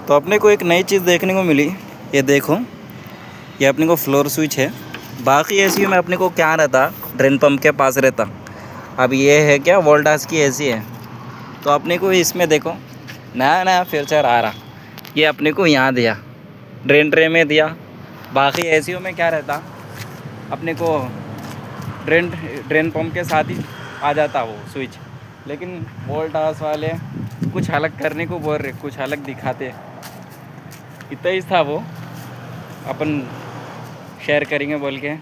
तो अपने को एक नई चीज़ देखने को मिली। ये देखो, ये अपने को फ्लोर स्विच है। बाकी एसी में अपने को क्या रहता, ड्रेन पंप के पास रहता। अब ये है क्या, वोल्टास की एसी है। तो अपने को इसमें देखो नया नया फीचर आ रहा। ये अपने को यहाँ दिया, ड्रेन ट्रे में दिया। बाकी एसीओ में क्या रहता, अपने को ड्रेन पंप के साथ ही आ जाता वो स्विच। लेकिन वोल्टास वाले कुछ अलग करने को बोल रहे, कुछ अलग दिखाते। इतना ही था वो, अपन शेयर करेंगे बोल के।